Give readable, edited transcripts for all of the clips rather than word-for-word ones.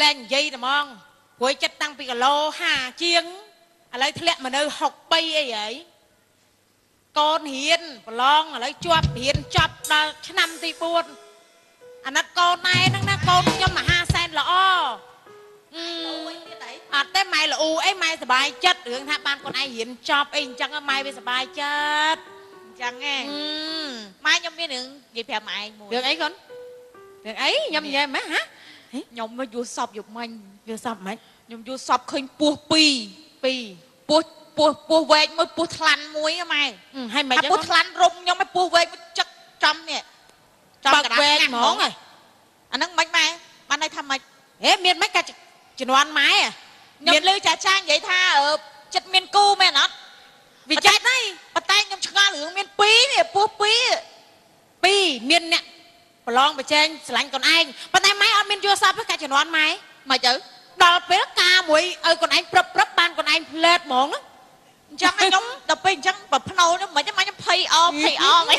lên dây tầm mong cuối chất tăng pi lô hà chiêng à lấy thẹn mà nơi học bay ấy ấy con hiền lon à lấy chọp hiền chọp là năm tỷ buồn anh nó con này nó con nhưng mà ha sen là o à tới mày là u ấy mày sờ bài chất hướng tháp ban con ai hiền chọp ấy chẳng có mày bây sờ bài chất chẳng nghe mai nhom biết đường gì phèo mày được ấy con được ấy nhầm nhầm má hả nhom mới vua sọp dục mình vừa xong mấy nhom vua sọp khơi pua pi pi pua về mới pua thlan muối á mày hay mày pua thlan rung nhom mới pua về mới chắc trăm nè bạc về món rồi anh nâng mấy mày ban đây thăm mày ế miên mấy cả chỉ đoán máy à miền lư trà trang vậy tha ở chất miền cu mẹ nó vì chết đấy bắt tay nhom chăng lưỡng miền pí nè pua pi miên nè lonไปเจนสลังก่อนไอ้ปัจจัยไม้เอามินยัวซับให้การจะนอนไหมมาเจอดอกเป็ดกาหมวยก่อนไอ้ปรับบ้านก่อนไอ้เพลิดหมองนะจังไอ้น้องดอกเป็ดจังแบบพนเอาเนี่ยเหมือนจะมาจะพายอไหม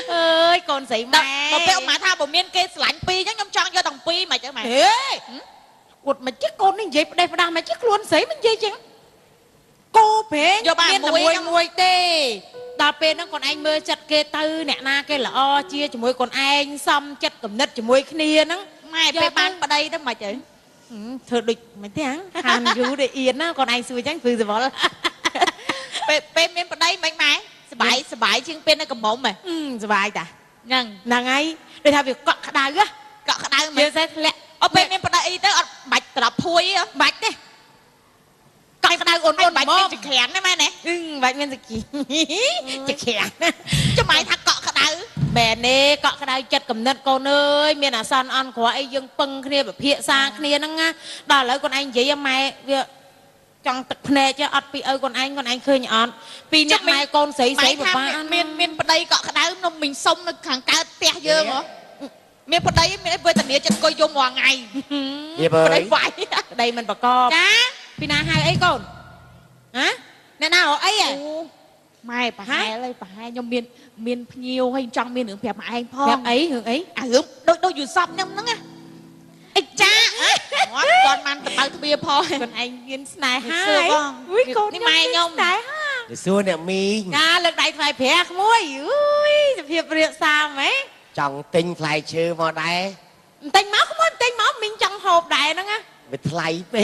เอ้ยก่อนใส่แม่ดอกเป็ดมาท่าบ่เมียนเกสลังปีจังยำจังยอดองปีมาเจอไหมเฮ้ยกดมาจิ๊กคนนี่ยิบได้ประดามาจิ๊กล้วนใส่มันยี่จังโกเพงเมียนมวยเต้ดาวเป็นนั่งก่อนไอ้เมื่อจัดเกตือเนี่ยนาเกละอเชียจะมวยก่อนไอ้ซ้ำจัดกับนัดจะมวยเคลียนั่งไม่ไปบ้านประเดี๋ยวมาเจอเธอดึกไม่เที่ยงหันอยู่ได้เอียนนะก่อนไอ้สวยจังคือจะบอกเป็นเมียนประเดี๋ยวไหมสบายชิงเป็นในกระหม่อมไหมสบายจ้ะยังนางไงได้ทำviệcเกาะขดาก็เกาะขดาเยอะเสร็จแล้วเอาเป็นเมียนประเดี๋ยวเต้เอาบัตรตรับพุยอ่ะบัตรเนี่ยก็กระดาษอ่อนๆบัตรเป็นจะแข็งได้ไหมเนี่ยบัตรเป็นจะกี่จะแข็งจะหมายทักเกาะกระดาษแบนเน่เกาะกระดาษจัดกับนัดก่อนเลยเมียน่ะซันอันขวาไอ้ยังปึงเคลียแบบเพี้ยซาเคลียนั่งงะด่าแล้วคนไอ้ยี่ยังไม่เวียจังตึกเพลจะอัดปีคนไอ้เคยอ่อนปีนี้ไม่คนใส่แบบว่าเมียนประเดี๋ยวเกาะกระดาษนมมิงส้มนึกขังกาเตะเยอะเหรอเมียนประเดี๋ยวเมียนเวทเนียจะกอยยงว่าไงประเดี๋ยวไหวประเดี๋ยวมันประกอบจ้าปีนาให้ไอ้ก่อนฮะแน่นอนไอ้อะไม่ปะให้อะไรปะให้ยมเมียนพิวให้จังเมียนหนึ่งแบบไอ้พ่อแบบไอ้หึงไอ้โดยอยู่ซ้ำยังนั่งไงไอ้จ้าก่อนมันแต่ไปทะเบียนพอคนไอ้เงินสายห้าอุ้ยคนนี่ไม่ยมสายห้าเดี๋ยวซื้อเนี่ยมีงาเลิกได้ไฟแผลขโมยอุ้ยจะเพียบเรียบซาไหมจังติงไฟชื่อมาได้ติงหมอขโมยติงหมอมิงจังหอบได้นั่งไงเป็นไฟไป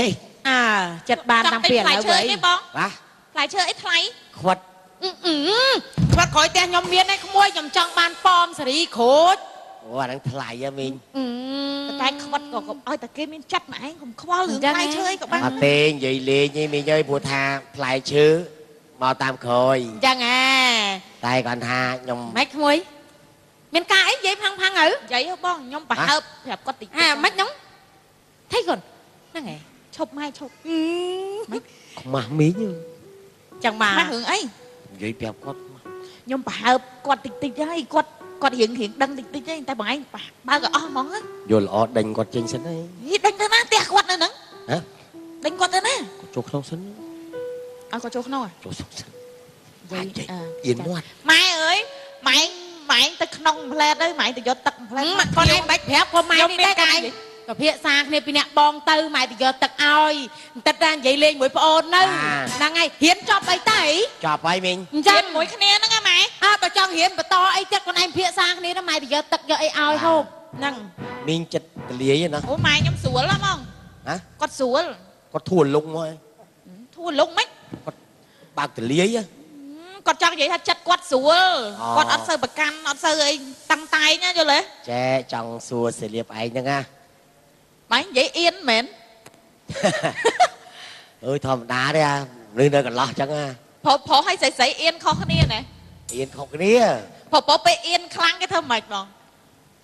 จัดบานทำเปลี่ยนแล้วเว้ยวะไฟเชื่อไอ้ไฟขวดว่าคอยแต่ยอมเมียนในขโมยยอมจังบานปอมสรีโคตรว่านั่งไฟอะมิงแต่ใจขวดก็เอ้ยแต่เกมินจัดไหมผมขว้าหรือไฟเชื่อกับบ้านเต็งใหญ่เลยยี่มีย่อยบัวทาไฟชื่อมาตามคอยจังไงตายก่อนทายมไม่ขโมยเมียนกาไอ้ยัยพังๆยัยบ้องยมปะเฮิบแบบก็ติดไม่น้องthấyก่อนนั่งไงชบไม่ชบมามีnhư chẳng mà má hưởng ấy vậy đẹp quá nhưng bà quạt tịch ấy quạt hiện đăng tịch ấy tay bằng anh ba cái món á vô là đánh quạt trên sân ấy đánh thế nào tẹt quạt nữa nè hả đánh quạt thế nào chỗ không sân có chỗ không à chỗ không sân vậy yên ngoan mai ơi mày tật nông lên đấy mày từ gió tật lên con em bạch phép con mai đi đây cáiกับเพียซาเนี่ยปีนี้บองเตอร์หมายถึงจะตักเอาตัดด้านใหญ่เลี้ยงมวยปอนนึงนางไงเหียนจอบไปไต่จอบไปมิงเหียนมวยคะแนนนั่งไงไหมประจองเหียนประตอไอ้เจ้าคนไอ้เพียซาเนี่ยทำไมถึงจะตักจะไอ้เอาโฮบนั่งมิงจัดเลี้ยนะโอ้ไม่ยำสวนแล้วมั้งฮะกดสวนกดทุ่นลงมั้ยทุ่นลงไหมกดบางเลี้ยกดจังvậyถ้าจัดกดสวนกดอัดเซอร์ประกันอัดเซอร์ไอ้ตั้งไตเนี่ยอยู่เลยแจ๊จังสัวเสียเรียบไอ้ยังไงmày vậy yên mến thòm đá đấy à nơi nơi còn lo chẳng à phổ hay xảy yên khó khăn nè yên không cái nia phổ bị yên khăng cái thơm mệt rồi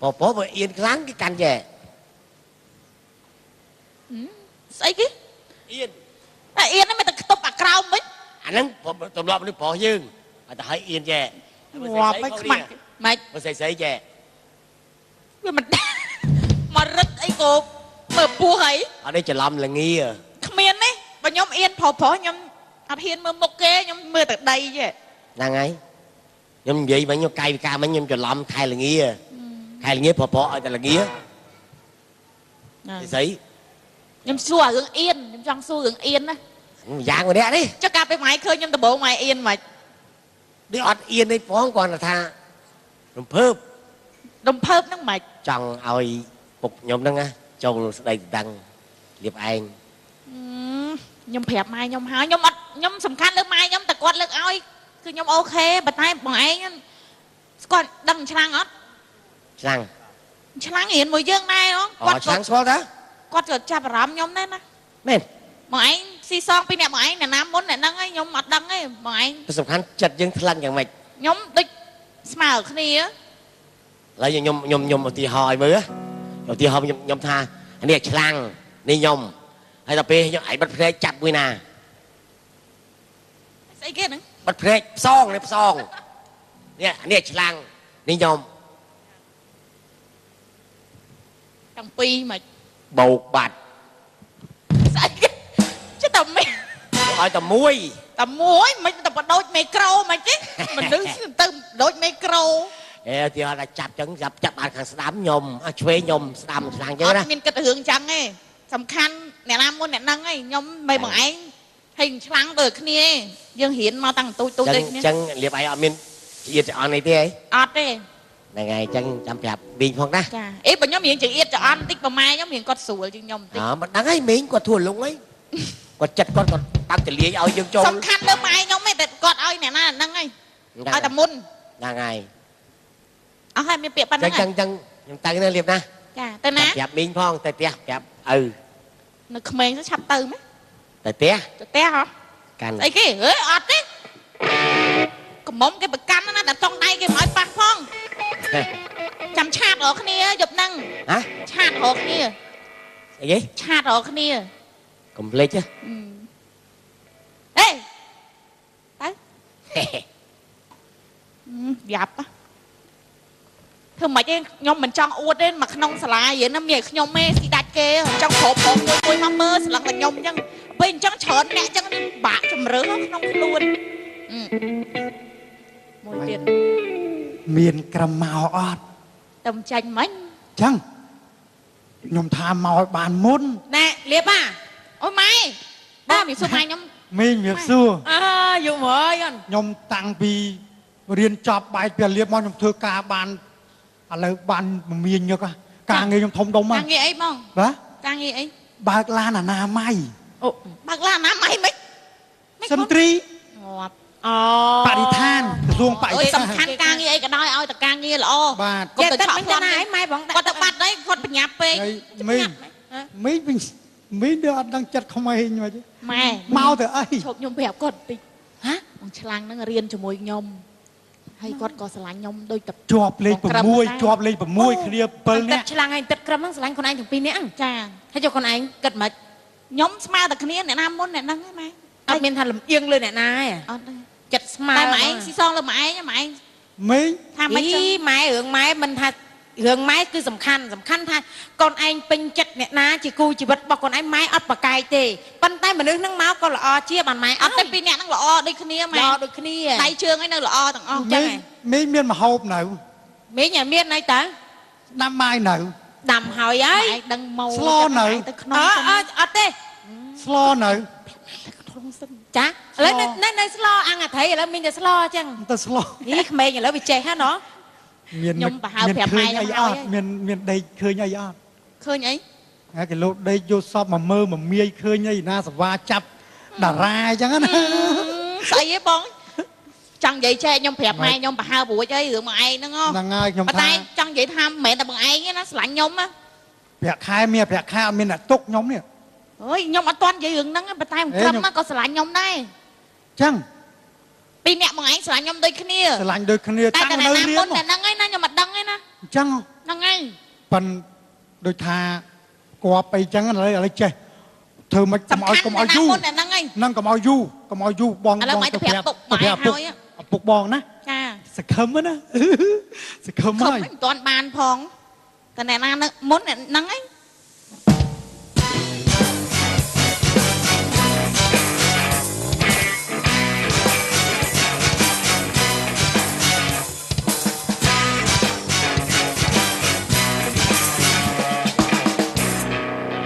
phổ bị yên khăng cái cành về xảy cái yên yên nó mày tự tụp bạc rau mấy anh ấy tụm lọp nó phổ dương mà ta thấy yên về wow mày mày mày xảy về mà rất ấy cô mở bùa ấy ở đây chờ lâm là nghi à miền đấy và nhóm yên phò nhóm ăn hiền mưa một kê nhóm mưa từ đây chứ nàng ấy nhóm vậy mà nhóm cay ca mấy nhóm chờ lâm khai là nghi à khai là nghi phò ở đây là nghi á thì sấy ខ្ញុំសួររឿងអៀនខ្ញុំចង់សួររឿងអៀនណា dạng rồi đấy đi ចុះកាលពេលម៉ែឃើញខ្ញុំដំបូងម៉ែអៀនមិន đi ọt yên đi phóng còn là tha rùm phớp រំភើបហ្នឹងមិន chồng ơi phục nhóm đó á chồng đây đăng liệp anh ខ្ញុំប្រាប់ម៉ែខ្ញុំហើយខ្ញុំអត់ខ្ញុំសំខាន់លើម៉ែខ្ញុំតែគាត់លើកឲ្យគឺខ្ញុំអូខេប៉ុន្តែបងឯងស្គាល់ដឹងឆ្លាំងអត់ rằng ឆ្លាំងរៀនមួយយើងដែរហ៎ họ sáng xóa đó គាត់ក៏ចាប់អារម្មណ៍ខ្ញុំដែរណា men បងឯងស៊ីសងពីអ្នកបងឯងអ្នកណាមុនអ្នកហ្នឹងឯងខ្ញុំអត់ដឹងទេបងឯង sầm khăn chật dương thằngอย่างmày ខ្ញុំដូចស្មើគ្នា lấy nhom một tí hỏi mới á một tí hỏi nhom tha anh này chlang đi nhom hay là pe nhom ấy bắt phê chặt với nà ស្អីគេហ្នឹង bắt phê song này song nè anh này chlang đi nhom ទាំងពីរមិន bầu bạt ស្អីគេចុះតែមិន hỏi tầm muối តែមួយមិនតែបដូចមីក្រូមិនទេមនុស្សទៅដូចមីក្រូ ê thì họ là chặt trứng chặt bàn hàng đám nhom chuế nhom đám chlang អ chứ ត់ đó មានគិតរឿងចឹងទេសំខាន់អ្នកណាមុនអ្នកហ្នឹងឯងខ្ញុំមិនបងឯងហើយឆ្លាំងដូចគ្នាយើងរៀនមកតាំងទូចដូចគ្នា chân liệp ấy ở miền yên on này thế ấy អត់ទេ này ngày chân chăm chạp bình phong đó ចាអេបើខ្ញុំរៀនចង្អៀតចង្អន់បន្តិចប្រម៉ែខ្ញុំរៀនគាត់ស្រួលជាងខ្ញុំបន្តិច mà đáng ấy mình còn thua lúng ấy còn chặt con còn tăng từ lưới ao dương trâu សំខាន់លើម៉ែខ្ញុំទេតែគាត់ឲ្យអ្នកណាហ្នឹងឯងឲ្យតែមុន đang ngày អស់ហើយមានពាក្យប៉ុណ្្នឹង chân chân chân tay nó liệp nè ចាទៅណា chạp bình phong tay tia chạp នៅក្មេងទៅឆាប់ទៅហ្មង tay tia ទៅផ្ទះហ៎ can អីគេអើយអត់ទេកំមុំគេប្រកាន់ណាតែតង់ដៃគេមិនឲ្យប៉ះផងចាំឆាតរកគ្នាយប់ហ្នឹង hả ឆាតរកគ្នា cái gì ឆាតរកគ្នា complete chứ អេទៅយ៉ាប់ធ្វើមិនទេខ្ញុំមិនចង់អួតទេមកក្នុងសាលារៀនណាមានខ្ញុំទេស៊ីដាច់គេចង់គ្រប់ផងមួយមកមើលស្លឹកតែខ្ញុំអញ្ចឹងពេលអញ្ចឹងច្រើនអ្នកអញ្ចឹងបាក់ជំរឿក្នុងខ្លួនមួយទៀត មានក្រមមកអត់ តំចាញ់មិញ ចឹងខ្ញុំថាមកឲ្យបានមុន ណែលៀប អូម៉ែបងមានសួរម៉ែខ្ញុំ មីងវាសួរ យកមកអើយអូន ខ្ញុំតាំងពីរៀនចប់បែកពីលៀបមកខ្ញុំធ្វើការបានឥឡូវបានមមាញញឹកការងារខ្ញុំធំដុំហ្មង ការងារអីបង បាទ ការងារអី បើកឡានអនាម័យ អូបើកឡានណាម៉ៃមិន សិមត្រី ងាប់ អូ បរិស្ថានក្រសួងបរិ អើយ ស្ថា សំ ន ខាន់ការងារអីក៏ដោយឲ្យតែការងារល្អ បាទ គាត់ទៅ តែ ឆក់ មិន គាត់ ណាឯងម៉ែបង គាត់ទៅបាត់ហើយគាត់បញ្ញាប់ពេក ហើយមីងមីងវិញមីងទៅអត់ដឹងចិត្តក្មេងមកទេ ម៉ែ មកទៅអី ឈប់ខ្ញុំប្រាប់គាត់បន្តិចហ៎បងឆ្លាំងហ្នឹងរៀនជាមួយខ្ញុំហើយគាត់ក៏ស្រឡាញ់ខ្ញុំដូចតែ ជាប់លេខ6ជាប់លេខ6គ្នា7 ទឹក នាក់ ឆ្លាំងឯងទឹកក្រឹមហ្នឹងឆ្លាញ់ខ្លួនឯងទាំងពីរនាក់ ចា ហើយយកខ្លួនឯងគិតមិន ខ្ញុំស្មើតែគ្នាអ្នកណាមុនអ្នកហ្នឹងហ្នឹងម៉ែ អត់មានថាលំអៀងលើអ្នកណាឯង អត់ទេ ចិត្តស្មើ តែម៉ែឯងស៊ីសងលើម៉ែឯងម៉ែឯង មីង ថាមិនចឹង ម៉ែរឿងម៉ែមិនថារឿងម៉ែគឺសំខាន់ថាកូនឯងពេញចិត្តអ្នកណាជាគូជីវិតរបស់កូនឯងម៉ែអត់ប្រកែកទេប៉ុន្តែមនុស្សហ្នឹងមកក៏ល្អជាបានម៉ែ អត់តែពីរអ្នកហ្នឹងល្អដូចគ្នាម៉ែ ល្អដូចគ្នា ដៃជើងឯនៅល្អទាំងអស់ ចឹ មី ង ងមីងមានមហូបនៅ មីងឲ្យមានអីតើ ដាំបាយនៅ ដាំហើយហើ ម៉ែ យ ឯងដឹងមក ស្លនៅ ទៅក្នុង អត់ទេ ស្លនៅ ក្នុងសិន ចាឥឡូវនៅស្លអាំងអាត្រីឥឡូវមីងតែស្លអញ្ចឹង ទៅស្ល នេះក្មេងឥឡូវវាចេះហ្នឹងណោះ មាន ខ្ញុំប្រហែលប្រាប់ម៉ែខ្ញុំ អី ហើយ អត់មានដេកឃើញអីអត់ ឃើញអី ហើយគេលោកដេកយកសពមកមើលមកមាយឃើញអីណាសវ៉ាចាប់តារាអញ្ចឹងណា ស្អីហ៎បងចង់និយាយចែកខ្ញុំប្រាប់ម៉ែខ្ញុំប្រហើរួចអីរឿងមកឯងហ្នឹងហ៎ ហ្នឹងហើយខ្ញុំ ប៉ុន្ ថា តែចង់និយាយថាមិនមែនតែបងឯងទេណាស្រឡាញ់ខ្ញុំណា ប្រាក់ខែមានប្រាក់ខែអត់មានអ្នកទុកខ្ញុំនេះ អើយខ្ញុំអត់ទាន់និយាយរឿងហ្នឹងទេប៉ុន្តែមិនត្រឹមណាក៏ស្រឡាញ់ខ្ញុំដែរ អញ្ចឹង ពីរអ្នកបងឯងស្រឡាញ់ខ្ញុំដូចគ្នា ស្រឡាញ់ដូចគ្នា តែ តាំង តែ នៅ ណា រៀ មុ ន នតែហ្នឹងឯងណាខ្ញុំអត់ដឹងទេណា អញ្ចឹង ហ្នឹងហើយ ប៉ិនដូចថាគាត់ទៅអញ្ចឹងឥឡូវចេះធ្វើមិនកុំឲ្យកុំឲ្យយូរ មុនតែហ្នឹងឯង ហ្នឹងកុំឲ្យយូរកុំឲ្យយូរបង ឥឡូវម៉ែទៅប្រាប់ពុកម៉ែហើយ ពុកបងណា ចា សង្ឃឹមណាសង្ឃឹម ខំ ហើយ មិនទាន់បានផងតែអ្នកណាមុនហ្នឹងឯង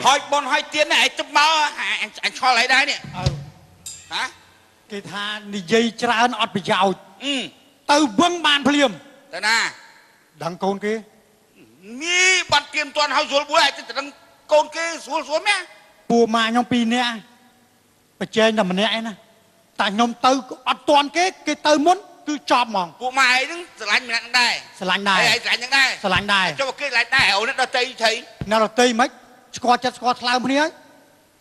ហើយបនហើយទៀនឯង anh cho lại đây nè អើ hả គេថានិយាយច្រើនអត់ប្រយោជន៍ ừ ទៅវឹងបានភ្លាម tại na ដឹងកូនគេ mi bật kiềm toàn hao xuống bữa này thì đừng côn kia xuống mẹ ពូម៉ាខ្ញុំ2នាក់ប្រជែងតែម្នាក់ឯណាតែខ្ញុំទៅអត់ទាន់គេទៅមុនគឺចប់ហ្មង cụ mày đứng lạnh mẹ đây ស្រឡាញ់ដែរ đây lạnh đây ស្រឡាញ់ដែរ cho một cái lạnh đây ẩu nó đợt tây thấy អ្នករតីមិនស្គាល់ចិត្តស្គាល់ថ្លើមគ្នាហើយ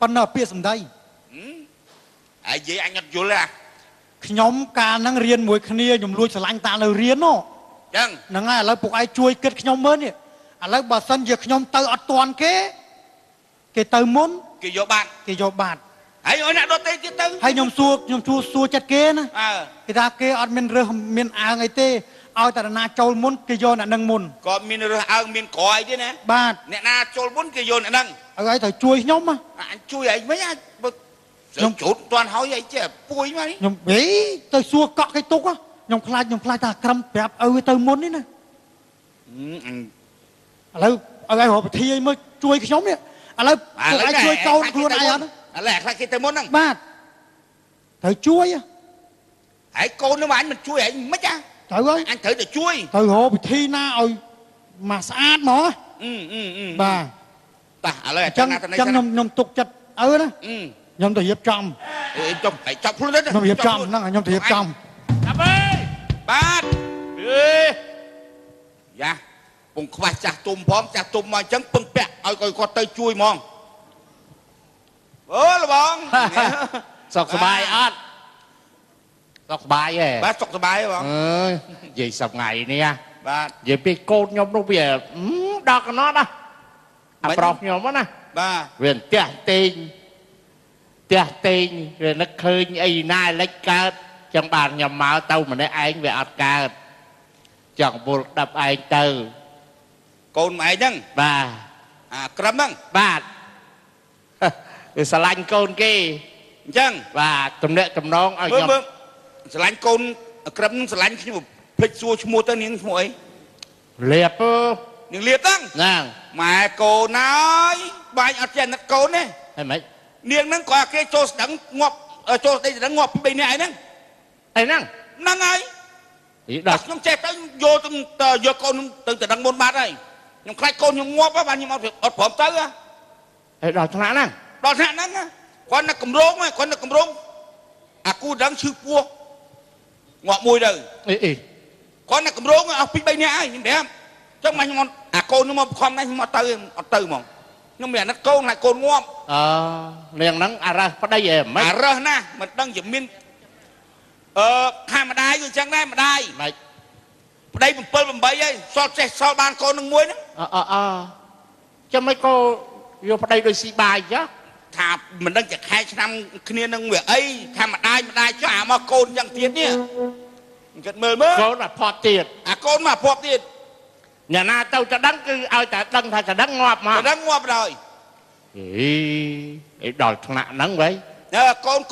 ប៉ុន្តែពាក្យសម្ដី ai vậy anh nhập vô là ខ្ញុំកាលហ្នឹងរៀនមួយគ្នាខ្ញុំលួចស្រឡាញ់តានៅរៀនហ៎ chân ហ្នឹងហើយឥឡូវពួកឯងជួយគិតខ្ញុំមើលនេះឥឡូវបើសិនជាខ្ញុំទៅអត់ទាន់គេទៅមុន kì vô bạn គេយកបាត់ ai ơi nè đợt tây kia tư ហើយខ្ញុំសួរចិត្តគេណា គេថាគេអត់មានរើសមានអាងអីទេឲ្យតែណាចូលមុនគេយកអ្នកនឹងមុន còn min rồi ao min còi chứ nè បាទ nè na trôi bốn kì vô nè nâng ឲ្យត្រូវជួយខ្ញុំណា anh chui ấy mấy anh Nhung chút toàn hỏi vậy chứ bùi mà đi ខ្ញុំទៅសួរកក់គេទុកខ្ញុំខ្លាចថាក្រឹមប្រាប់ឲ្យទៅមុននេះណា anh ឥឡូវឲ្យរកពិធីឲ្យមើលជួយខ្ញុំនេះឥឡូវពួកឯងជួយកូនខ្លួនឯងអត់ lẽ khai khi tới muốn không បាទត្រូវជួយ hãy cô nếu mà anh mình chui anh mất cha ត្រូវហើយ anh thử để chui ទៅរកពិធីណាឲ្យមកស្អាតហ្មងបាទ ta à lẽ អញ្ចឹងខ្ញុំទុកចិត្តឪណាខ្ញុំទៅរៀបចំ trong phải chọc luôn đấy ខ្ញុំរៀបចំហ្នឹងខ្ញុំទៅរៀបចំ Đập ơi bát dạ cùng khoai chặt tôm phóm chặt tôm mà trắng bưng bẹt ơi coi con tay chui mong ơ là bong សុខសប្បាយអត់សុខសប្បាយហ៎ bát sọc bài bong អើយនិយាយសប្ងៃនេះ bát និយាយពីកូនខ្ញុំនោះវាដល់កណោះណាអាប្រុសខ្ញុំណា ba វាអន្ទះតេងវានឹកឃើញអីណាលិចកើតចឹងបានខ្ញុំមកទៅម្នាក់ឯងវាអត់កើតចង់វល់ដាប់ឯងទៅ con mày nâng បាទ à cầm nâng បាទវាស្រឡាញ់កូនគេ chăng បាទទំនាក់ទំនងឲ្យខ្ញុំ bơm sờ lạnh con cầm sờ lạnh khi mà phịch xua mua tới niếng muội លៀប niếng liệt tăng ហ្នឹង mà cô nói bài ở trên nó cô nè ហើយមិន niếng nâng qua cái chỗ đắng ngọt ở chỗ đây đắng ngọt bên này nâng អីហ្នឹង nâng ấy អី đặt ដល់ nhóm chết tới vô từng vô con từ đằng môn bát đây nhóm khai con nhóm ngọt á bạn nhưng mà ọt phỏng tới á អីដល់ថ្នាក់ហ្នឹង đọt hạn nâng á con là cầm rốn á con là cầm rốn à cu đắng sư cua ngọt mùi đời អី con là cầm rốn á bên này ai nhìn đẹp trong mà nhưng à cô nhưng mà con này nhưng mà từ mong nhưng mà nó cô lại côn ngọt អឺនាងហ្នឹងអារ៉ាស់ប្តីឯមិន à rơ na mà đang giữ miên hai mà đai rồi chẳng đây mà đai មិន đây một pơ một bấy ấy so ban con nâng muối đó ចាំមិនក៏យកប្តីដូចស៊ីបាយចា thà mình đang chặt hai năm kia nâng nguyện ấy thà mà đai cho à mà côn chẳng tiền nhỉ gật mờ mơ កូនអាផត់ទៀត à côn mà phọp tiền អ្នកណាទៅចដឹងគឺឲ្យតែដឹងថាចដឹងងាប់មក mà đang ngoạp rồi អីដល់ថ្នាក់ហ្នឹងវិញ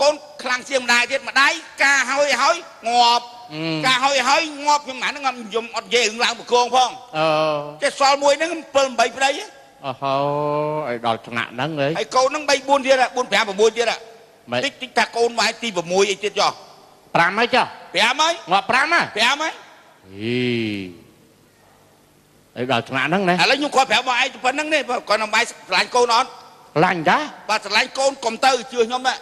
côn khlang xiêm đai tiền mà đai ca hôi ngoạp ca hôi ngoạp nhưng mà nó ngầm dùng ọt về hưởng lạc một con phong អឺ cái sol muối nó pơ một bấy đây អូហូឲ្យដល់ថ្នាក់ហ្នឹងវិញ ấy côn nó bay buôn kia ạ buôn phèm và buôn kia ạ មិន tích ta côn mà ti vào muối ấy tiền cho 5ហើយចុះ phèm ấy ងាប់5ណា phèm ấy ឲ្យដល់ថ្នាក់ហ្នឹងណា à lấy nhung coi phèm mà ai phần nâng này còn làm bài lạnh côn nó ឡាញ់តា bà lạnh côn cầm tư chưa nhóm đấy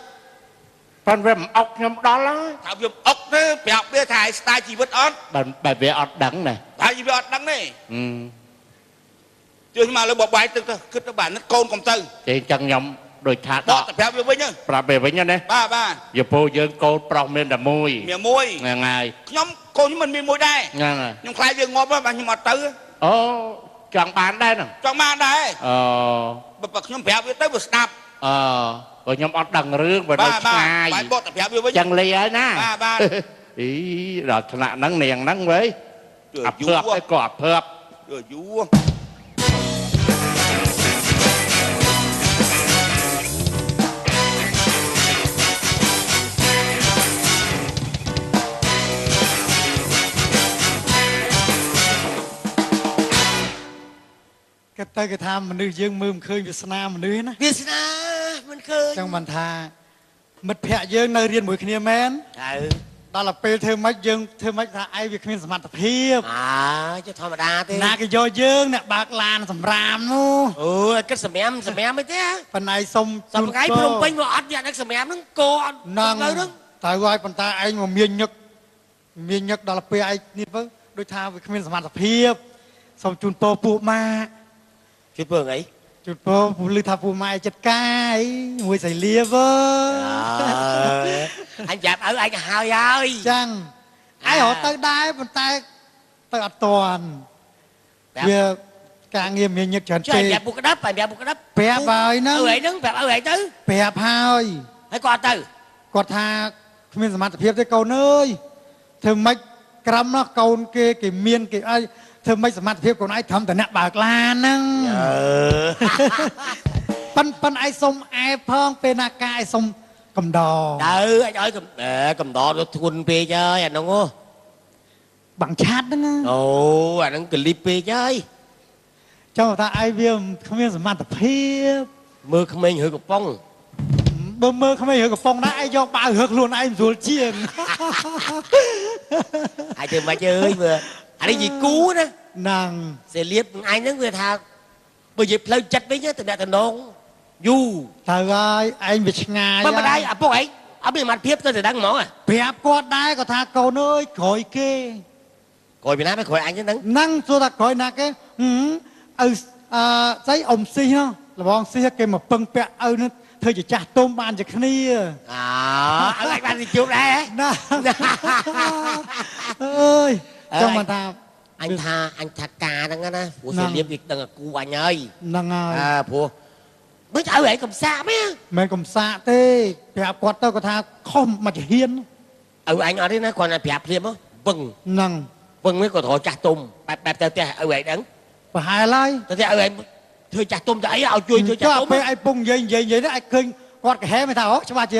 ប៉ុន្តែវាមិនអុកខ្ញុំដល់ហើយ thảo việc ốc thế phèm bia thải style chỉ vứt ớt បែបវាអត់ដឹងណា thải chỉ vứt đắng này អឺ chưa nhưng mà lấy bọc bài từ cứ các bạn nó côn cầm tư ចេះចឹងខ្ញុំដូចថាដ bọt ក phèm việc với nhá ប្រាប់វាវិញណា ba យពោយើងកូនប្រុសមានតែមួយ mía muối ហ្នឹងហើយ nhóm cô nhưng mình muối đây ហ្នឹងហើយ nhưng khai việc ngọt á bạn nhưng mà tư អូចង់បានដែរហ្នឹង trong ma đây អឺ bậc nhóm phèm việc tới vừa snap អឺព្រោះខ្ញុំអត់ដឹងរឿងបើនៅឆ្ងាយ bài bọt phèm việc với ចឹងលីហើយណា ba អីដល់ថ្នាក់ហ្នឹងនាងហ្នឹងវិញ rồi អាភើប vú ឯក៏អាភើប rồi vú គេទៅគេថាមនុស្សយើងមើលមិនឃើញវាសនាមនុស្សណា វាសនា មិនឃើញ ចឹងមិនថាមិត្តភក្តិយើងនៅរៀនមួយគ្នាមែន ទៅ ដល់ទៅពេលធ្វើម៉េចយើងធ្វើម៉េចថាឯងវាគ្មានសមត្ថភាព ជាធម្មតាទេ ណាគេយកយើងអ្នកបើកឡានសម្រាមនោះ អូយគិតសម្រាមអីទេ ប៉ុន្តែសុំ សំថ្ងៃព្រំពេញមកអត់អ្នកដឹកសម្រាមហ្នឹងកអត់ នឹង ទៅហ្នឹង ទៅហើយប៉ុន្តែឯងមកមានញឹកដល់ពេលឯងនេះទៅដូចថាវាគ្មានសមត្ថភាពសូមជូនពរពួកម៉ាក់ ជួយពើអី ជូនពរពលឺថាពួកម៉ាក់ឯងចិត្តកាយមួយសៃលាវើ អញចាប់ឲ្យអញហើយ ចឹងឯងរត់ទៅដែរប៉ុន្តែទៅអត់តាន់វាការងារមានញឹកច្រើន ជួយ ពេក ប្រាប់ពុកក្តាប់ប្រាប់ពុកក្តាប់ ប្រាប់ហើយហ្នឹង អើហ្នឹងប្រាប់ឲ្យទៅ ប្រាប់ហើយ ហើយគាត់ទៅ គាត់ថាគ្មានសមត្ថភាពទេកូនអើយធ្វើម៉េចក្រំនោះកូនគេមានគេឲ្យធ្វើម៉េចសមត្ថភាពកូនឯងត្រឹមតែអ្នកបើកឡានហ្នឹងប៉ិនឯងសុំអែផងពេលណាការឯងសុំកំដរ ទៅអញឲ្យកំដរទៅធួនពេកហើយអាហ្នឹង បាំងឆាត់ហ្នឹង អូអាហ្នឹងកលីបពេកហើយ ចង់ថាឯងវាគ្មានសមត្ថភាព មើលក្មេងឬកំប៉ុង បើមើលក្មេងឬកំប៉ុងដែរឯងយកបាវរឹកខ្លួនឯងស្រួលជាង ហើយធ្វើម៉េចអើយមើលអានេះនិយាយគូណា ហ្នឹង សេលៀបអញហ្នឹងវាថាបើនិយាយផ្លូវចិត្តវិញទៅអ្នកតំណងយូរ ទៅហើយឯងវាឆ្ងាយ បើម្ដាយឪពុកឯងអត់មានសមត្ថភាពទៅតែដឹងហ្មង ប្រាប់គាត់ដែរគាត់ថាកូនអើយក្រោយគេ ក្រោយពីណាទៅក្រោយអញហ្នឹង ហ្នឹងសួរថាក្រោយណាគេឪស្អីអ៊ំស៊ីហ៎លបងស៊ីគេមកពឹងពាក់ឪនឹងធ្វើជាចាស់ទុំបានជាគ្នា អើឲ្យបានទៅជួបដែរ ណាអើយចង់មកថា អញថាការហ្នឹងណាព្រោះសេលៀបវាដឹងអាគូអញហើយ ហ្នឹងហើយ ព្រោះមិនឲ្យឯងកំសាកមែន មិនកំសាកទេប្រាប់គាត់ទៅគាត់ថាខុសមកជាហ៊ាន ឲ្យអញអត់ទេណាគាត់តែប្រាប់ភ្លាមវឹង ហ្នឹង វឹងនេះក៏ត្រូវចាស់ទុំបែបទៅផ្ទះឲ្យឯងដឹង ប្រហែលហើយ ទៅឲ្យឯងធ្វើចាស់ទុំទៅអីឲ្យជួយធ្វើចាស់ទុំ ពេលឯងពងនិយាយនេះឯងឃើញគាត់កាហែមិនថាអូច្បាស់ជា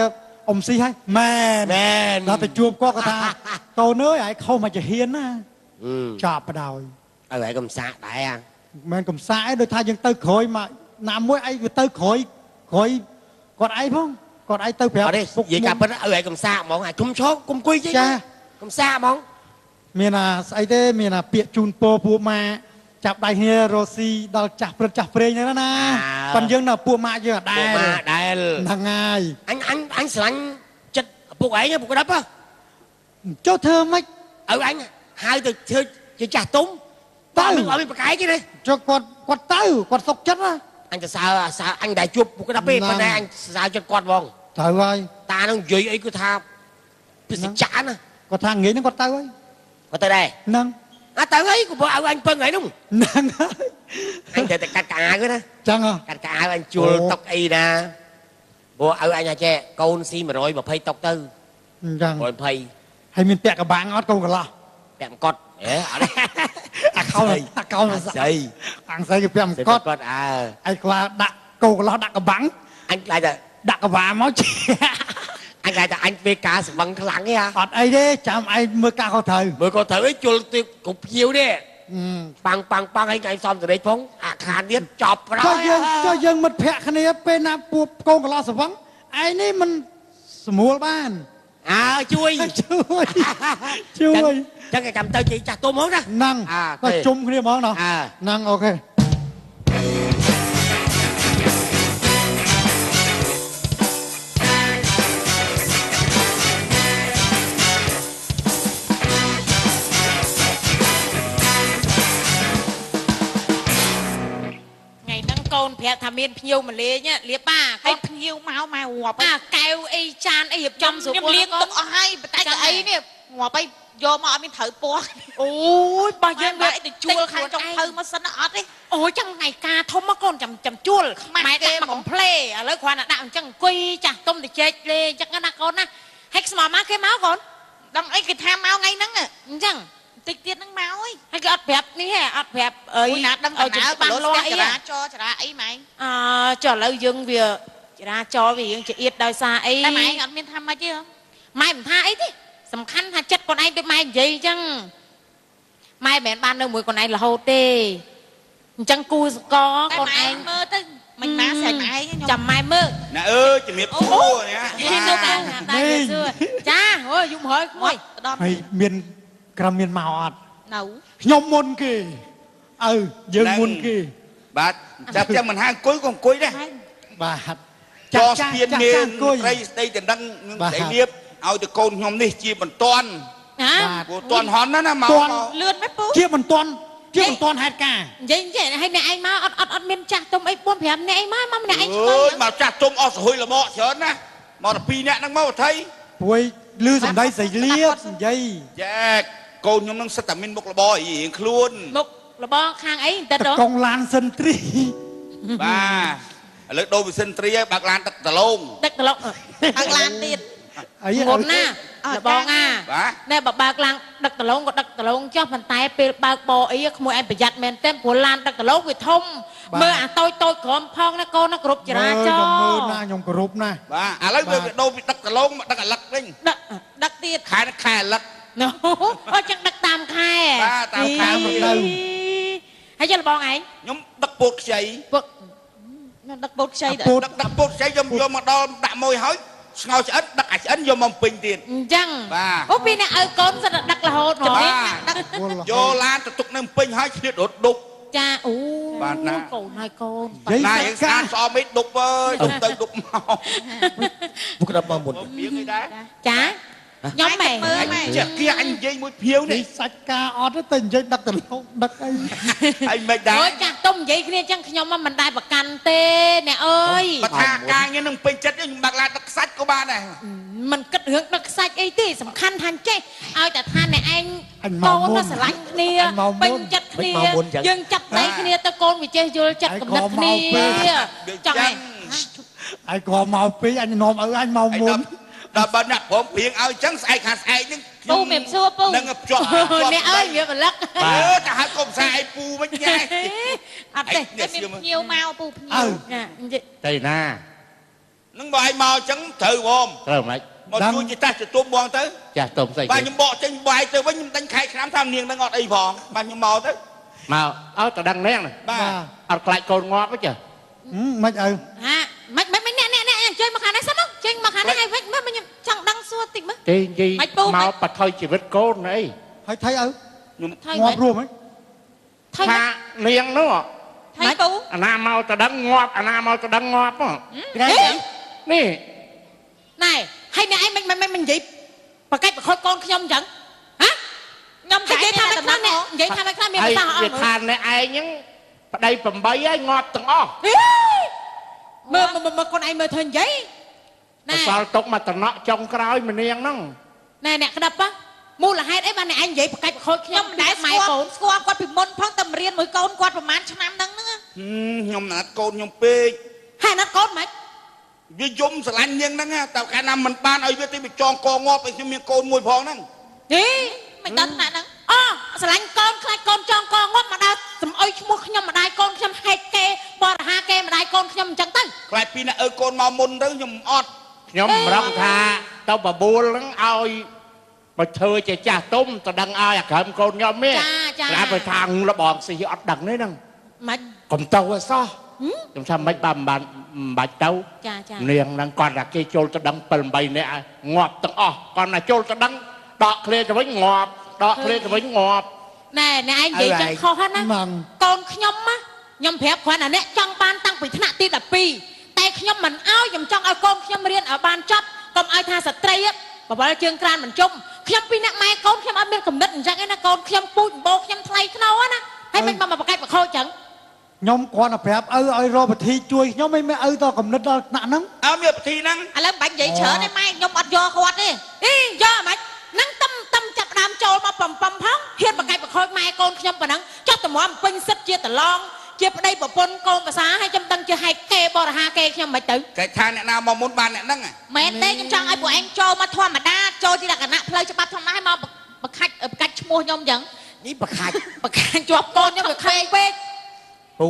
អ៊ំស៊ីហើយមែន មែន ដល់ទៅជួបគាត់គាត់ថាកូនអើយឯងខុសមកជាហ៊ានណាចាប់បដ ாய் ឲ្យឯងកំសាកដែរ មិនកំសាកឯងដូចថាយើងទៅក្រោយមកណាមួយឯងវាទៅក្រោយគាត់ឯងផងគាត់ឯងទៅប្រាប់ អត់ទេនិយាយការពិតឲ្យឯងកំសាកហ្មងអាគុំឈោកគុំគួយជិះ ចា កំសាកហ្មង មានស្អីទេមានពាក្យជូនពរពួកម៉ាចាប់ដៃគ្នារស់ស៊ីដល់ចាស់ព្រឹកចាស់ព្រេងហ្នឹងណាប៉ិនយើងនៅពួកម៉ាយើងអត់ដែរ ពួកម៉ាដែល ហ្នឹងហើយ អញស្រឡាញ់ចិត្តឪពុកឯងពុកក្តាប់ ចុះធ្វើម៉េច ឲ្យអញហៅទៅធ្វើជាចាស់ទុំតើមិនឲ្យប្រកែកទេ ចុះគាត់ទៅគាត់សុកចិត្តណា អញទៅសើអញដែរជួបពុកក្តាប់ទេប៉ុន្តែអញសើចិត្តគាត់ហ្មង ត្រូវហើយ តានឹងនិយាយអីគឺថាពិសេសចាស់ណា គាត់ថាងាយហ្នឹងគាត់ទៅហើយ គាត់ទៅដែរ ហ្នឹង អត់ទៅអីក៏ឲ្យអញពឹងហើយនោះ ហ្នឹងហើយ អញទៅតែកាត់កាអាវណា ចឹងហ៎ កាត់កាអាវអញជួលតុកអីណាព្រោះឲ្យអញអាចចេះកូនស៊ី120តុកទៅ ចឹង 120 ហើយមានពាក់កបាំងអត់កូនកន្លោះ ពាក់មកត់អេអត់ទេ អាកោស្អីអាំងស្អីគេពាក់មកត់ គាត់អើ ឯខ្លាដាក់កូនកន្លោះដាក់កបាំង អញខ្លាចតែ ដាក់កបាមកជា អញខ្លាចតែអញពេលការស្វឹងខ្លាំងទេ អត់អីទេចាំឯងមើលការខុសត្រូវ មើលក៏ត្រូវឯងជុលទៅគ្រប់ភៀវទេប៉ាំងឯងឯងសំសេរីផងអាខានទៀតចប់ប្រ ចុះយើងមិត្តភក្តិគ្នាពេលណាពួកកូនកន្លោះស្វឹងឯងនេះមិនស្រួលបាន អើជួយ ចឹងគេចាំទៅជិះចាស់ទុំហ្មងណា ហ្នឹងទៅជុំគ្នាហ្មងណោះហ្នឹងអូខេ កូនប្រាប់ថាមានភ្ញៀវមកលេងលៀបបាកូនភ្ញៀវមកងាប់អាកែវអីចានអីរៀបចំស្រួលខ្ញុំលៀងទុកអស់ហើយតែកៅអីនេះងាប់អីយកមកអត់មានត្រូវពណ៌អូយបើយើងវាទៅជួលខាងចុងភៅមកសិនអត់ទេអូយចាំថ្ងៃការធំមកកូនចាំជួលម៉ែគេមកកំភ្លេឥឡូវគ្រាន់តែដាក់អញ្ចឹងអង្គុយចាស់ទុំទៅជែកលេអញ្ចឹងណាកូនណាហើយស្មោះមកគេមកកូនដឹងអីគេថាមកថ្ងៃហ្នឹងអញ្ចឹងតិចទៀតនឹងមកហើយគេអត់ប្រាប់នេះហ៎អត់ប្រាប់អីណាដឹងទៅបានលាស់អីចរាអីម៉ែចុះឥឡូវយើងវាចរាចរវាយើងជាអៀតដោយសារអីតែម៉ែអត់មានថាម៉េចទេម៉ែមិនថាអីទេសំខាន់ថាចិត្តខ្លួនឯងដូចម៉ែនិយាយអញ្ចឹងម៉ែមិនមែនបាននៅមួយខ្លួនឯងរហូតទេអញ្ចឹងគូសកកូនឯងមើលទៅមិនណាស្រែកម៉ែខ្ញុំ ចាំម៉ែមើល ណែអើយជំរាបសួរណា នេះនោះតាតាសួរចាអូយយំហើយក្មួយ ក្តំ ហើយមានក្រំមានមកអត់ នៅ ខ្ញុំមុនគេយើងមុនគេ បាទចាប់ចាំមិនហាអង្គុយក៏អង្គុយដែរ បាទ ចោស្ពានមានត្រីស្ដីតដឹងនឹងស្ដីលៀបឲ្យទៅកូនខ្ញុំនេះជាបន្ទាន់ ណា ព្រោះតាន់ហន់ណាមក លឿនមែនពូ ជាមិនតាន់ហេតុការ និយាយឲ្យអ្នកឯងមកអត់មានចាស់ទុំអី4 5នាក់ឯងមកម្នាក់ឯងឆ្ក អើ យ យមកចាស់ទុំអស់សហុយលមកច្រើនណាមកតែ2នាក់ហ្នឹងមកថៃ ព្រួយលឺសំដីស្រីលៀបនិយាយ ចែកកូនខ្ញុំនឹងសិតតែមានមុខរបររៀងខ្លួន មុខរបស់ខាងអីតិច តកងឡានសិនទ្រី បាទឥឡូវដូរវិសិនត្រីឲ្យបើកឡានទឹកដលង ដឹកត្រឡប់ អត់ឡានទៀត អី ងន់ណាបងអា បាទ ណែបើកឡើងដឹកត្រឡងក៏ដឹកត្រឡងចុះប៉ុន្តែពេលបើកបអីក្មួយឯងប្រយ័ត្នមែនទេព្រោះឡានដឹកត្រឡងវាធំមើលអាតូចក្រមផងណាកូនណាគ្រប់ចរាចរ មើល ណ៍ ណាខ្ញុំគោរពណា បាទឥឡូវវាដូរពីទឹកដលងមកដឹកអាលឹកវិញ ដឹកទៀត ខែខែអាលឹក នោះអូចឹងដឹកតាមខែ បាទតាមខែមកទៅ ហើយចុះបងឯង ខ្ញុំដឹកពោតខ្ចី ពួក ដឹកពោតខ្ចីទៅ ដឹកពោតខ្ចីខ្ញុំយកមកដល់ដាក់មួយហើយស្ងោរឆ្អិនដឹកអាឆ្អិនយកមកពេញទៀត អញ្ចឹង បាទ អូពីអ្នកឲ្យកូនសិតតែដឹករហូតហ្មង បាទយកឡានទៅទុកនៅពេញហើយឆ្លៀតរត់ដុក ចាអូ បាទណា កូនហើយកូន ណាយើងស្អាតស្អមអីដុកអើយដុកទៅដុកមក ពុកដល់មកមុន ពីងអីដែរ ចាខ្ញុំម៉ែ ចេះគៀអញនិយាយមួយភៀវ នេះ នេះ សាច់ការអត់ទេនិយាយដឹកទៅលោកដឹកអី ហើយមិនដែរ អូយចាស់ទុំនិយាយគ្នាចឹងខ្ញុំមិនដែរប្រកាន់ទេអ្នកអើយ បើថាការងារនឹងពេញចិត្តខ្ញុំបើកឡានដឹកខ្សាច់ក៏បានដែរ មិនគិតរឿងដឹកខ្សាច់អីទេសំខាន់ថាចេះឲ្យតែថាអ្នកឯងកូនទៅស្រឡាញ់គ្នាពេញចិត្តគ្នាយើងចាប់ដៃគ្នាទៅកូនវាចេះយល់ចិត្តកំណត់គ្នាចង់ឯង ឯងក៏មកពេកអញនាំឲ្យអញមកមុន ដល់បើអ្នកព្រមព្រៀងឲ្យចឹងស្អែកខាងស្អែកនឹង ពូមានសួរពូ នឹងភ្ជាប់ អ្នកអើយវាប្រឡឹក តែហើយកុំស្អែកពូវិញញ៉ែ អត់ទេ តែមានភ្ញៀវមកពូភ្ញៀវ ទៅណា នឹងបើឯងមកចឹងត្រូវហ្មង ត្រូវមិន មកជួយជាតាស់ទទួលបងទៅ ចាស់ទុំស្អី បាទខ្ញុំបកចេញបាយទៅវិញខ្ញុំដេញខែឆ្នាំថានាងនឹងអត់អីផងបាទខ្ញុំមកទៅ មកឲ្យតដឹងនាង បាទ អត់ខ្លាចកូនងាប់ទេចា មិនអើ ហាមិនអ្នកចេញមកខាងនេះសិនមកចេញមកខាងនេះឲ្យវិញមើលខ្ញុំចង់ដឹងសួរតិចមើល ទេនិយាយមកបថុយជីវិតកូនអី ហើយថៃអើ ខ្ញុំ ថៃ ងាប់រួមហី ថៃ ថានាងនោះ ថៃពូ អាណាមកតដឹងងាប់អាណាមកតដឹងងាប់នេះ ណែហើយអ្នកឯងមិននិយាយបកាច់បខូចកូនខ្ញុំអញ្ចឹងហ៎ ខ្ញុំចាយ និយាយថា តែ មិន ដំ ខ្លះ ណឹង និយាយថាមិនខ្លះមាន ហើយ ប្រសាសន៍អ វា ត់ ថាអ្នកឯងហ្នឹងប្តី8ហើយងាប់ទាំងអស់ មើលកូនឯងមើលធ្វើនិយាយ អសល់ຕົកមកតំណក់ចុងក្រោយម្នាងហ្នឹង ណែអ្នកក្តាប់មូលហេតុអីបានអ្នកឯងនិយាយបកាច់បខូចខ្ញុំ មិនដែលស្គាល់គាត់ពីមុនផងតែរៀនមួយកូនគាត់ប្រហែលឆ្នាំហ្នឹង ខ្ញុំណាត់កូនខ្ញុំពេក ហើយណាត់កូនមិន វាយំស្រឡាញ់នាងហ្នឹងតែកាលណាមិនបានឲ្យវាទៅចងកងាប់ឲ្យខ្ញុំមានកូនមួយផងហ្នឹង ហេ មិនដឹងណាហ្នឹង អូស្រឡាញ់កូនខ្លាចកូនចងកងាប់មកដល់សំអុយឈ្មោះខ្ញុំម្ដាយកូនខ្ញុំហែកគេបរិហាគេម្ដាយកូនខ្ញុំអញ្ចឹងទៅ ខ្លាចពីអ្នកអើកូនមកមុនទៅខ្ញុំអត់ ខ្ញុំរំថាទៅបបួលហ្នឹងឲ្យបើធ្វើជាចាស់ទុំទៅដឹងឲ្យអាក្រឹមកូនខ្ញុំទេតែបើថាលបងស៊ីអត់ដឹងទេហ្នឹង មិន កុំទៅឲ្យសោះខ្ញុំថាមិនបានមិនបាច់ទៅ ចាចា នាងហ្នឹងគាត់ថាគេចូលទៅដឹង7 8នាក់ងាប់ទាំងអស់គាត់ថាចូលទៅដឹងដកឃ្លាទៅវិញងាប់ដកឃ្លាទៅវិញងាប់ ណែអ្នកឯងនិយាយចឹងខុសហ្នឹងណា ម៉ង កូនខ្ញុំខ្ញុំប្រាប់គ្រាន់តែអ្នកចង់បានតាំងពីថ្នាក់ទី12តែខ្ញុំមិនអោយខ្ញុំចង់ឲ្យកូនខ្ញុំរៀនឲ្យបានចប់កុំឲ្យថាស្ត្រីបបលជើងក្រានមិនជុំខ្ញុំពីអ្នកម៉ែកូនខ្ញុំអត់មានកំណត់អញ្ចឹងឯណាកូនខ្ញុំពូជបោខ្ញុំថ្លៃថ្នូរណាហើយមិនមកបកាច់បខូចចឹង ខ្ញុំគ្រាន់តែប្រាប់ឪឲ្យរកវិធីជួយខ្ញុំមិនឪតកំណត់ដល់ថ្នាក់ហ្នឹង អើមានពិធីហ្នឹង ឥឡូវបាច់និយាយច្រើនទេម៉ែខ្ញុំអត់យកគាត់ទេ អីយកមិនហ្នឹងតំចាប់ដើមចូលមកបំផងហ៊ានបកាច់បខូចម៉ែកូនខ្ញុំប៉ុណ្ណឹងចុះតម្រាំពេញសិតជាតឡងជាប្តីប្រពន្ធកូនភាសាហើយខ្ញុំដឹងជាហែកគេបរិហាគេខ្ញុំមិនទៅ គេថាអ្នកណាមកមុនបានអ្នកហ្នឹង មែនទេខ្ញុំចង់ឲ្យពួកឯងចូលមកធម្មតាចូលជាលក្ខណៈផ្លូវច្បាប់ធម្មតាឲ្យមកបកាច់ឈ្មោះខ្ញុំអញ្ចឹង នេះបខាច់ បកាច់ជាប់កូនខ្ញុំវាខែងពេក ពូ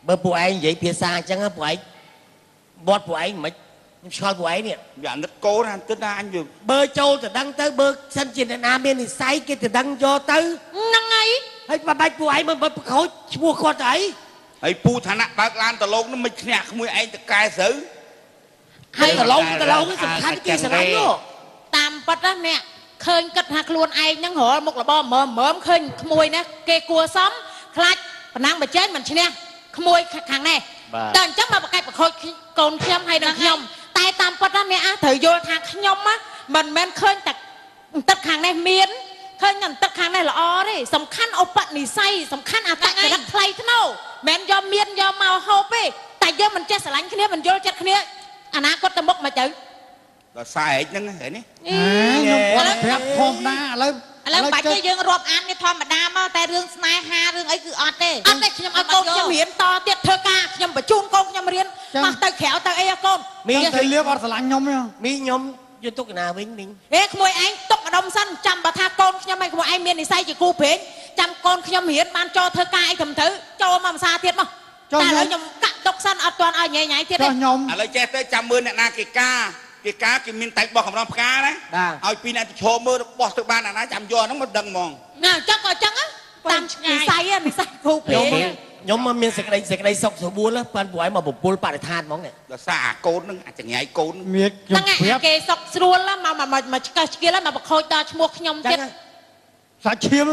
បើពួកឯងនិយាយភាសាអញ្ចឹងពួកឯងបាត់ពួកឯងមិនខ្ញុំឆ្លល់ពួកឯងនេះ វាអាណិតកូនអាទិតណាអញវា បើចូលទៅដឹងទៅបើសិនជាអ្នកណាមាននិស័យគេទៅដឹងយកទៅ ហ្នឹងហើយ ហើយបាច់ពួកឯងមិនបខូចឈ្មោះគាត់ទៅអី ច ហើយពូឋានៈបើកឡានតឡងនឹងមិនឈ្នះក្មួយឯងតកែស្រូវ ហើយតឡងសំខាន់គេស្រឡាញ់នោះ តាមប៉ិតណាអ្នកឃើញគិតថាខ្លួនឯងហ្នឹងរលមុខរបរមើមឃើញក្មួយណាគេគួសមខ្លាចប៉ណ្ណាំងបច្ចេកមិនឈ្នះក្មួយខាងនេះតែអញ្ចឹងមកបកកាច់បខូចកូនខ្ញុំហើយនឹងខ្ញុំតែតាមប៉ិតណាអ្នកត្រូវយល់ថាខ្ញុំមិនមែនឃើញតែទឹកខាងនេះមានឃើញតែទឹកខាងនេះល្អទេសំខាន់ឧបនិស្ស័យសំខាន់អត្តចរិតថ្លៃថ្នូរមិនយកមានយកមកហូបទេតែយើងមិនចេះស្រឡាញ់គ្នាមិនយល់ចិត្តគ្នាអនាគតទៅមុខមកទៅ ដល់សារហែកហ្នឹងហ៎នេះ ខ្ញុំគាត់ប្រាប់ធម្មតាឥឡូវ បាច់ទេយើងរាប់អាននេះធម្មតាមកតែរឿងស្នេហារឿងអីគឺអត់ទេ អត់ទេខ្ញុំឲ្យកូនខ្ញុំរៀនតទៀតធ្វើការខ្ញុំបញ្ជូនកូនខ្ញុំរៀនមកទៅក្រៅទៅអីកូន មីទៅលៀបអត់ស្រឡាញ់ខ្ញុំទេ មីខ្ញុំយកទុកណាវិញមីង ហេក្មួយឯងទុកម្ដុំសិនចាំបើថាកូនខ្ញុំឯងក្មួយឯងមាននិស្ស័យជាគូព្រេងចាំកូនខ្ញុំរៀនបានចូលធ្វើការអីត្រឹមត្រូវចូលមកភាសាទៀតមកតែឥឡូវខ្ញុំកាក់ទុកសិនអត់ទាន់ឲ្យញ៉ៃញ៉ៃទៀតទេ ខ្ញុំ ឥឡូវចេះទៅចាំមើលអ្នកណាគេការគេមានតែបោះកំរងផ្កាណាឲ្យពីអ្នកទៅឈរមើលបោះទៅបានអាណាចាំយកហ្នឹងមកដឹងហ្មង ណាអញ្ចឹងក៏អញ្ចឹងតាមនិស្ស័យគូព្រេង ខ្ញុំមកមានសេចក្តីសុខស្រួលប៉ាន់ពួកឯងមកបពុលបរិស្ថានហ្មងនេះ ដល់សារអាកូនហ្នឹងអាចង្ញៃកូន មានខ្ញុំ ហ្នឹង ប្រាប់ គេសុកស្រួលមកឆ្កឹះឆ្កៀលមកបខូចដល់ឈ្មោះខ្ញុំទៀត សាច់ឈាម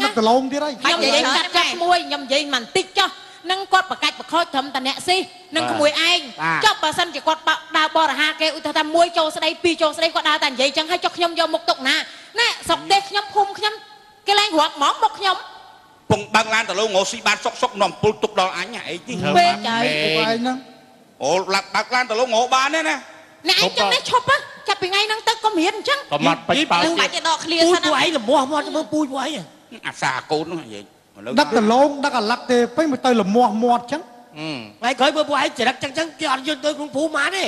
ទឹកដលងទៀតហើយ ខ្ញុំនិយាយកាត់ចាស់មួយខ្ញុំនិយាយមិនតិចចុះនឹងគាត់បកាច់បខូចត្រឹមតែអ្នកស៊ីនឹងក្មួយឯងចុះបើសិនជាគាត់ដើរបរិហាគេឧទាហរណ៍ថាមួយចូលស្ដីពីរចូលស្ដីគាត់ដើរតែនិយាយចឹងហើយចុះខ្ញុំយកមុខទុកណាណែស្រុកទេសខ្ញុំភូមិខ្ញុំគេឡើងរាប់ហ្មងមកខ្ញុំ ពងបើកឡានតឡងងស៊ីបានសុកនាំពុលទុកដល់អញឯងនេះ ពេកចៃ ពួកឯងហ្នឹង អូបើកឡានតឡងងបានទេណា អ្នកឯងចឹងនេះឈប់ចាប់ពីថ្ងៃហ្នឹងទៅកុំរៀនអញ្ចឹង ក៏មកបិទបើ នឹងបាច់ទេដកឃ្លា ពូ សិន ពួក ណា ឯងលំមាស់មកមើលពូពួកឯង អាសាកូនហ្នឹងនិយាយឥឡូវ ដឹកដលងដឹកអាឡឹកទេពេញមកទៅលមាស់មាត់ចឹង ថ្ងៃក្រោយមើលពួកឯងចរិតចឹងគេអត់យកទៅក្នុងភូមិបានទេ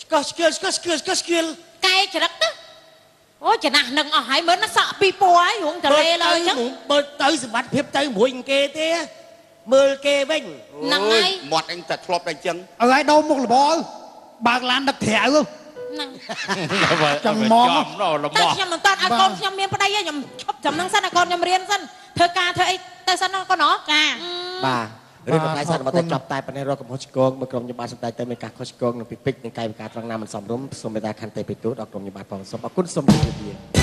ស្គស្គៀល កែចរិតទៅអូចំណាស់នឹងអស់ហើយមើលណាសក់ពីពួរហើយរងតលេលើអញ្ចឹង មើលទៅសម្បត្តិភាពទៅមួយគេទេមើលគេវិញ ហ្នឹងហើយ មាត់អញតែធ្លាប់តែអញ្ចឹង ឲ្យឯងដោមុខលបបើកឡានដឹកត្រាវ ហ្នឹង ចាំមក ល តែ ំ ខ្ញុំមិនតាន់ឲ្យកូនខ្ញុំមានប្តីទេខ្ញុំឈប់ចំនឹងសិនឲ្យកូនខ្ញុំរៀនសិនធ្វើការធ្វើអីទៅសិនកូនណោះចា បាទរឿងរបស់ឯងសិនមកតែចប់តែប៉ុណ្ណេះរកកំហុសឆ្គងមកក្រុមខ្ញុំបាទសម្ដេចតែមានការខុសឆ្គងនឹងពីពេចនឹងកាយវិការត្រង់ណាមិនសមរម្យសូមមេត្តាខន្តីបិទទូដល់ក្រុមខ្ញុំបាទផងសូមអរគុណសូមជម្រាបលា